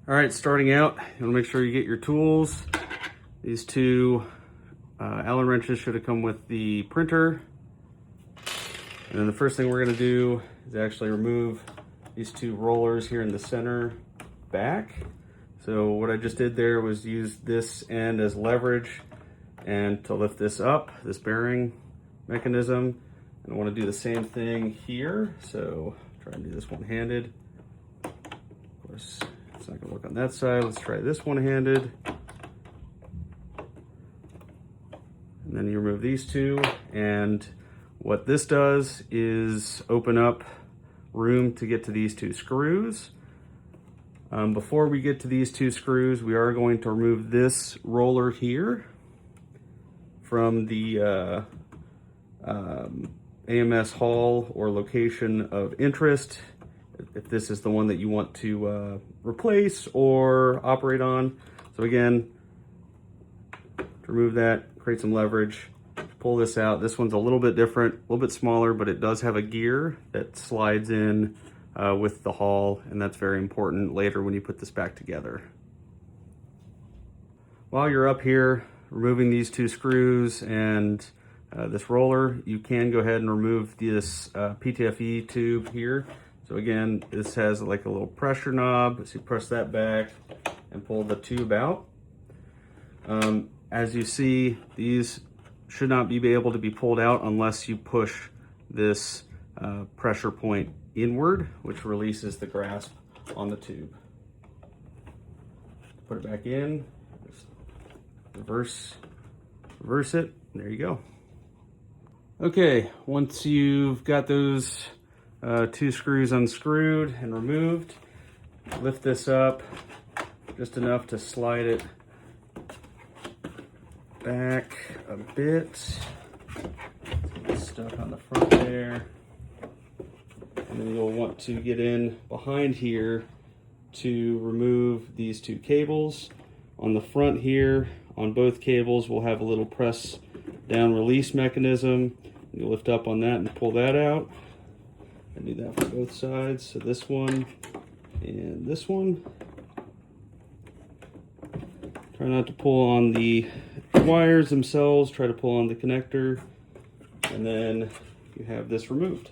All right, starting out, you wanna make sure you get your tools. These two Allen wrenches should have come with the printer. And then the first thing we're gonna do is actually remove these two rollers here in the center back. So what I just did there was use this end as leverage and to lift this up, this bearing mechanism. And I wanna do the same thing here. So try and do this one-handed. Of course, it's not gonna work on that side. Let's try this one-handed. And then you remove these two. And what this does is open up room to get to these two screws. Before we get to these two screws, we are going to remove this roller here from the AMS haul or location of interest, if this is the one that you want to replace or operate on. So again, to remove that, create some leverage, pull this out. This one's a little bit different, a little bit smaller, but it does have a gear that slides in with the haul, and that's very important later when you put this back together. While you're up here removing these two screws and this roller, you can go ahead and remove this PTFE tube here. So again, this has like a little pressure knob, so you press that back and pull the tube out. As you see, these should not be able to be pulled out unless you push this pressure point inward, which releases the grasp on the tube. Put it back in, just reverse it, and there you go. Okay, once you've got those two screws unscrewed and removed, lift this up just enough to slide it back a bit. It's stuck on the front there. And then you'll want to get in behind here to remove these two cables. On the front here, on both cables, we'll have a little press down release mechanism. You lift up on that and pull that out. And do that for both sides. So this one and this one. Try not to pull on the wires themselves, try to pull on the connector, and then you have this removed.